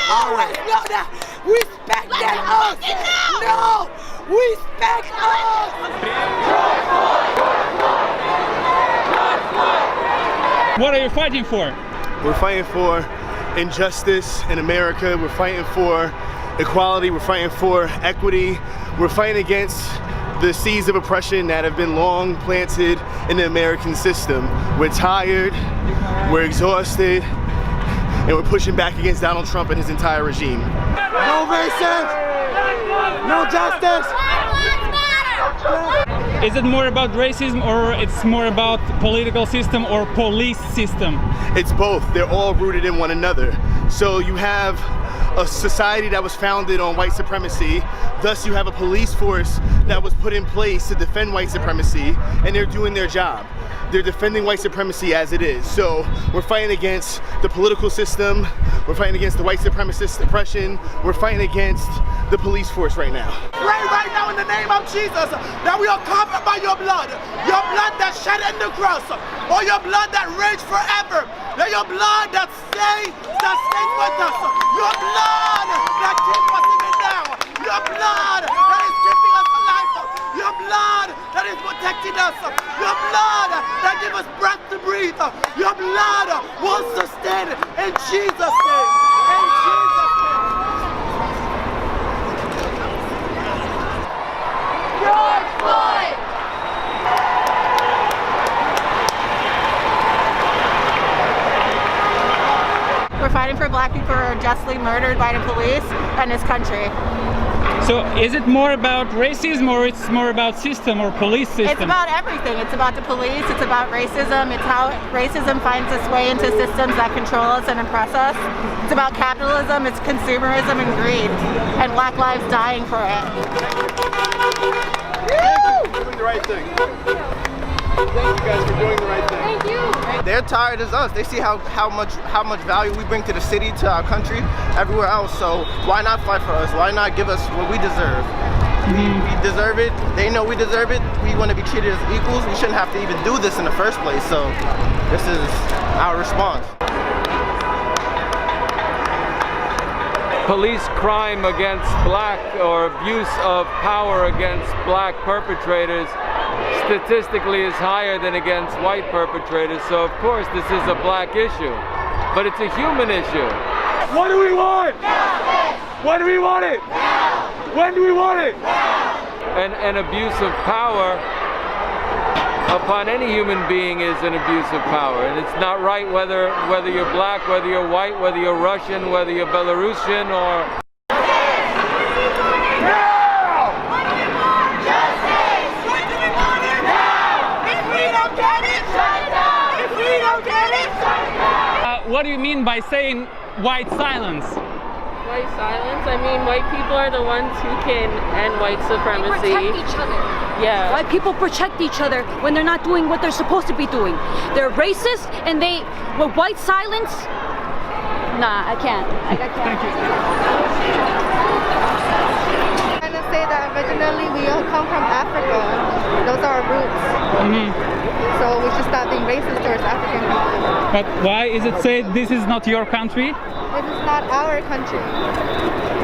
always know that. Respected us. No, respect us. What are you fighting for? We're fighting for injustice in America. We're fighting for equality. We're fighting for equity. We're fighting against the seeds of oppression that have been long planted in the American system. We're tired, we're exhausted, and we're pushing back against Donald Trump and his entire regime. No racism. No justice. Is it more about racism, or it's more about political system or police system? It's both. They're all rooted in one another. So you have a society that was founded on white supremacy, thus you have a police force that was put in place to defend white supremacy, and they're doing their job. They're defending white supremacy as it is. So we're fighting against the political system, we're fighting against the white supremacist oppression, we're fighting against the police force right now. Pray right now in the name of Jesus that we are covered by your blood that shed in the cross, or your blood that raged forever, that your blood that stays with us, your blood that keeps us even now, your blood that is keeping us alive, your blood that is protecting us, your blood that gives us breath to breathe, your blood will sustain in Jesus' name, in Jesus' name. George Floyd! We're fighting for black people who are justly murdered by the police and this country. So is it more about racism, or it's more about system or police system? It's about everything. It's about the police, it's about racism, it's how racism finds its way into systems that control us and oppress us. It's about capitalism, it's consumerism and greed, and black lives dying for it. You're doing the right thing. Thank you guys for doing the right thing. Thank you. They're tired as us. They see how much value we bring to the city, to our country, everywhere else. So why not fight for us? Why not give us what we deserve? We deserve it. They know we deserve it. We want to be treated as equals. We shouldn't have to even do this in the first place. So this is our response. Police crime against black, or abuse of power against black perpetrators, statistically is higher than against white perpetrators. So of course this is a black issue, but it's a human issue. What do we want? When do we want it? When do we want it? And abuse of power upon any human being is an abuse of power, and it's not right whether you're black, whether you're white, whether you're Russian, whether you're Belarusian, or what do you mean by saying white silence? White silence? I mean, white people are the ones who can end white supremacy. They protect each other. Yeah. White people protect each other when they're not doing what they're supposed to be doing. They're racist, and with white silence, nah, I can't. I can't. Thank you. I'm trying to say that originally we all come from Africa. Those are our roots. So we should stop being racist towards African people. But why is it said this is not your country? It is not our country.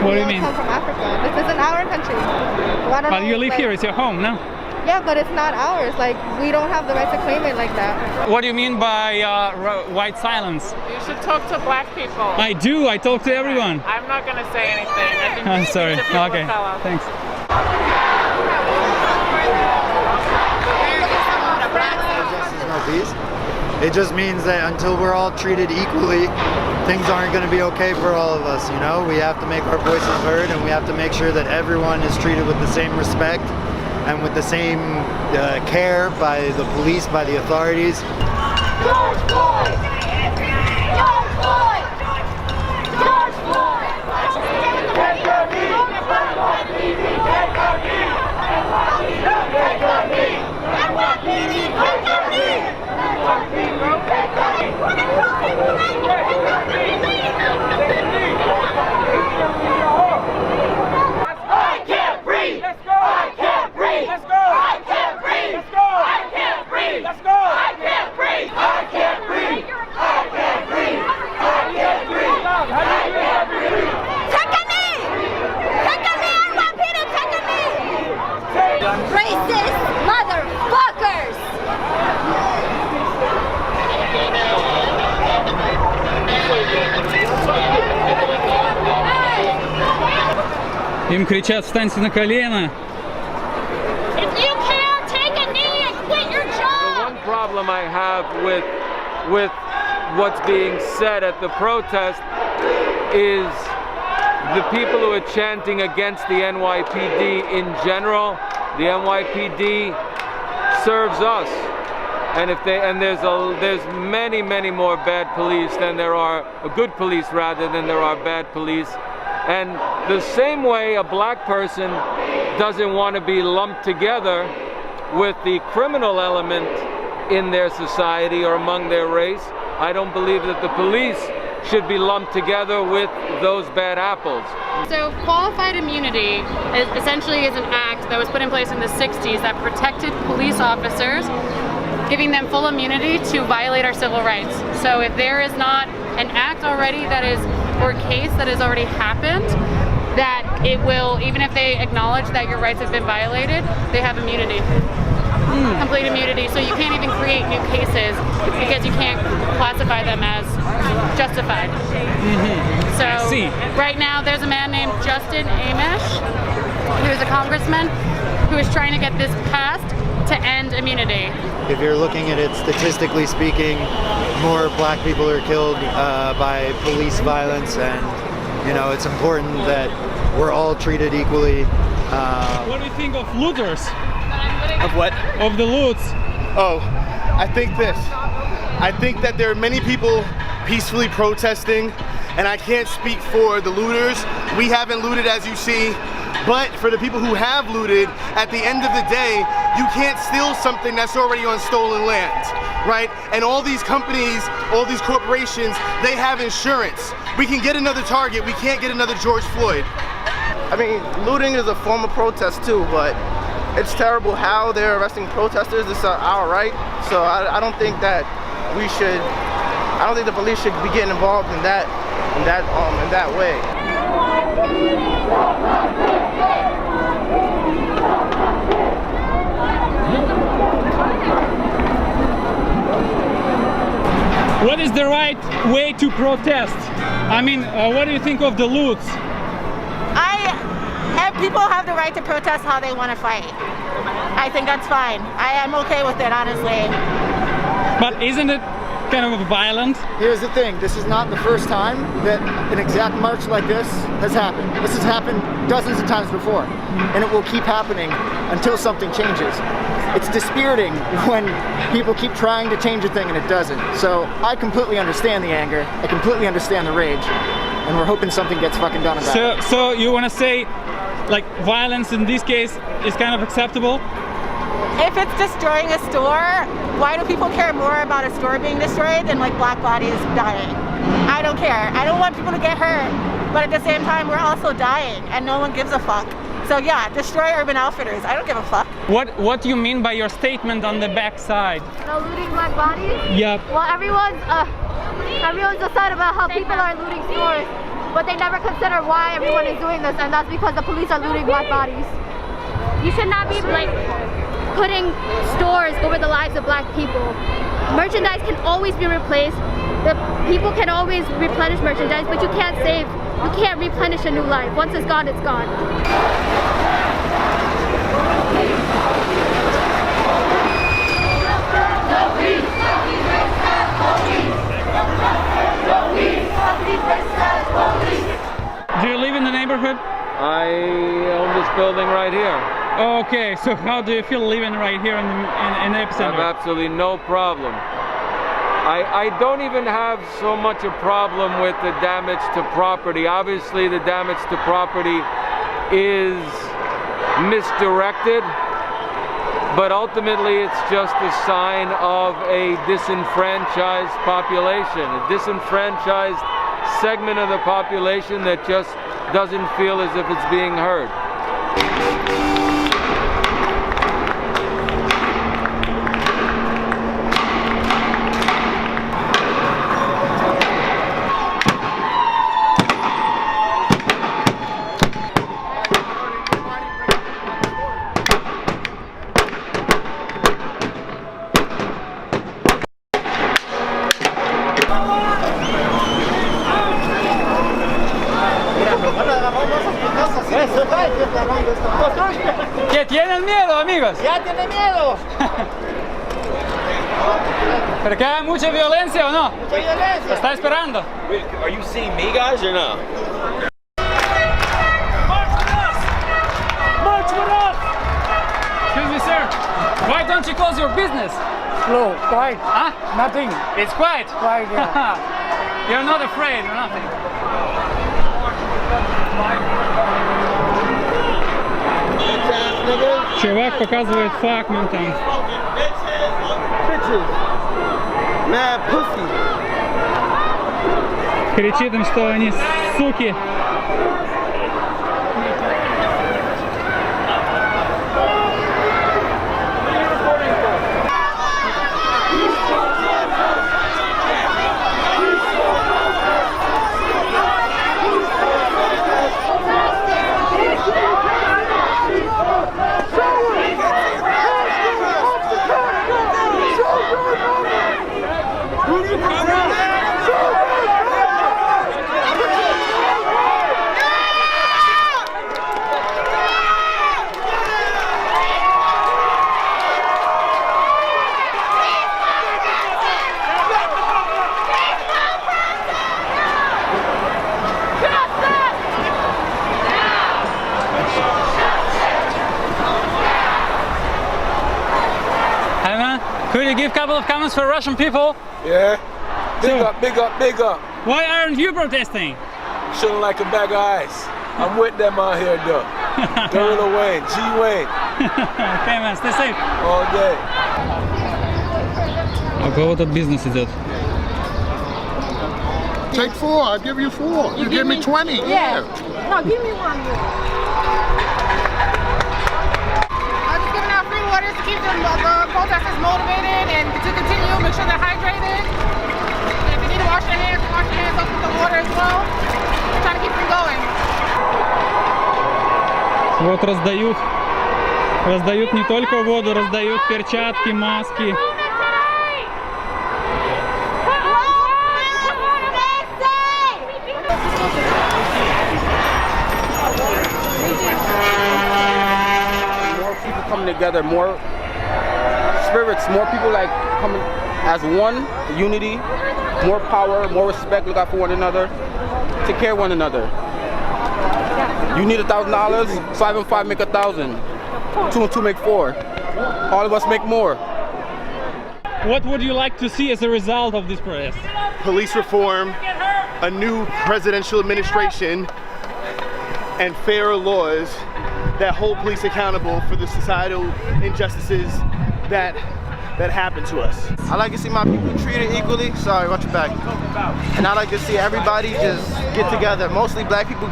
What do you We mean? all come from Africa. This isn't our country. Well, I don't But know, you live like, here, it's your home, no? Yeah, but it's not ours. Like, we don't have the right to claim it like that. What do you mean by white silence? You should talk to black people. I do, I talk to everyone. I'm not going to say anything. I think I'm sorry. the people Okay, tell us. thanks. It just means that until we're all treated equally, things aren't going to be okay for all of us, you know? We have to make our voices heard, and we have to make sure that everyone is treated with the same respect and with the same care by the police, by the authorities. George Floyd! George Floyd! George Floyd! Take your knee! Take your knee! I can't breathe! Let's go! I can't breathe! Let's go! I can't breathe! Let's go! I can't breathe! Let's go! I can't breathe! I can't breathe! Им кричат: встаньте на колено. If you can't take a knee and quit your job. The one problem I have with what's being said at the protest is the people who are chanting against the NYPD in general. The NYPD serves us, and there's many more bad police than there are good police rather than there are bad police. And the same way a black person doesn't want to be lumped together with the criminal element in their society or among their race, I don't believe that the police should be lumped together with those bad apples. So qualified immunity essentially is an act that was put in place in the 60s that protected police officers, giving them full immunity to violate our civil rights. So if there is not an act already that is, or a case that has already happened, that it will, even if they acknowledge that your rights have been violated, they have immunity. Complete immunity, so you can't even create new cases because you can't classify them as justified. So right now there's a man named Justin Amish, who's a congressman, who is trying to get this passed to end immunity. If you're looking at it statistically speaking, more black people are killed by police violence, and you know, it's important that we're all treated equally. What do you think of looters? Of what? Of the loots. Oh, I think this. I think that there are many people peacefully protesting, and I can't speak for the looters. We haven't looted, as you see, but for the people who have looted, at the end of the day, you can't steal something that's already on stolen land, right? And all these companies, all these corporations, they have insurance. We can get another Target, we can't get another George Floyd. I mean, looting is a form of protest too, but it's terrible how they're arresting protesters. It's our right. So I don't think that we should. I don't think the police should be getting involved in that way. What is the right way to protest? I mean, what do you think of the loots? People have the right to protest how they want to fight. I think that's fine. I am okay with it, honestly. But isn't it kind of violent? Here's the thing, this is not the first time that an exact march like this has happened. This has happened dozens of times before, and it will keep happening until something changes. It's dispiriting when people keep trying to change a thing and it doesn't. So I completely understand the anger, I completely understand the rage, and we're hoping something gets fucking done about it. So you want to say, like, violence in this case is kind of acceptable? If it's destroying a store, why do people care more about a store being destroyed than like black bodies dying? I don't care. I don't want people to get hurt, but at the same time we're also dying and no one gives a fuck. So yeah, destroy Urban Outfitters. I don't give a fuck. What do you mean by your statement on the back side? No looting black bodies? Yep. Well, everyone's upset about how people are looting stores, but they never consider why everyone is doing this, and that's because the police are looting black bodies. You should not be like putting stores over the lives of black people. Merchandise can always be replaced. The people can always replenish merchandise, but you can't replenish a new life. Once it's gone, it's gone. Do you live in the neighborhood? I own this building right here. Okay, so how do you feel living right here in the epicenter? I have absolutely no problem. I don't even have so much a problem with the damage to property. Obviously, the damage to property is misdirected, but ultimately it's just a sign of a disenfranchised population, a disenfranchised segment of the population that just doesn't feel as if it's being heard. ¿Qué tienen miedo, amigos? Ya tiene miedo. ¿Porque hay mucha violencia o no? Mucha violencia. ¿Está esperando? Are you seeing me, guys, or no? Excuse me, sir. Why don't you close your business? Slow, quiet. Huh? Nothing. It's quiet. Quiet, yeah. You're not afraid or nothing. Чувак показывает факман там. Mad pussy. Кричит им, что они суки. Could you give a couple of comments for Russian people? Yeah. Big up, big up, big up. Why aren't you protesting? Shouldn't like a bag of ice. I'm with them out here, though. Gorilla Wayne, G Wayne. Okay, man, stay safe. All day. У кого тут бизнес идет? Take 4, I'll give you 4. You give me 20. Yeah. No, give me one more. I'm just giving out free waters to keep the protesters motivated and to continue, make sure they're hydrated. And if they need to wash their hands up with the water as well. We're trying to keep them going. Вот раздают не только воду, раздают перчатки, маски. Coming together, more spirits, more people like coming as one, unity, more power, more respect, look out for one another, take care of one another. You need $1,000, 5 and 5 make 1,000, 2 and 2 make 4. All of us make more. What would you like to see as a result of this protest? Police reform, a new presidential administration, and fairer laws that hold police accountable for the societal injustices that happen to us. I like to see my people treated equally. Sorry, watch your back. And I like to see everybody just get together. Mostly black people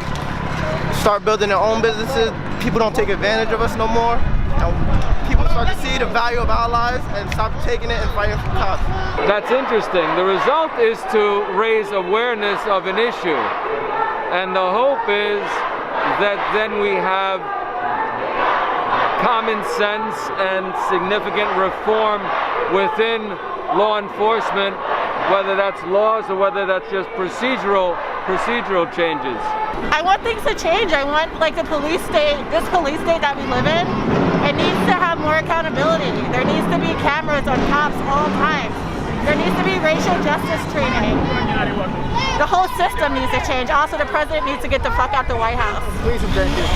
start building their own businesses. People don't take advantage of us no more. And people start to see the value of our lives and stop taking it and fighting for cops. That's interesting. The result is to raise awareness of an issue. And the hope is that then we have common sense and significant reform within law enforcement, whether that's laws or whether that's just procedural changes. I want things to change. I want like this police state that we live in, it needs to have more accountability. There needs to be cameras on cops all times. There needs to be racial justice training. The whole system needs to change. Also, the president needs to get the fuck out the White House. Please and thank you.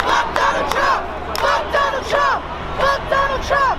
Fuck Donald Trump! Fuck Donald Trump! Fuck Donald Trump!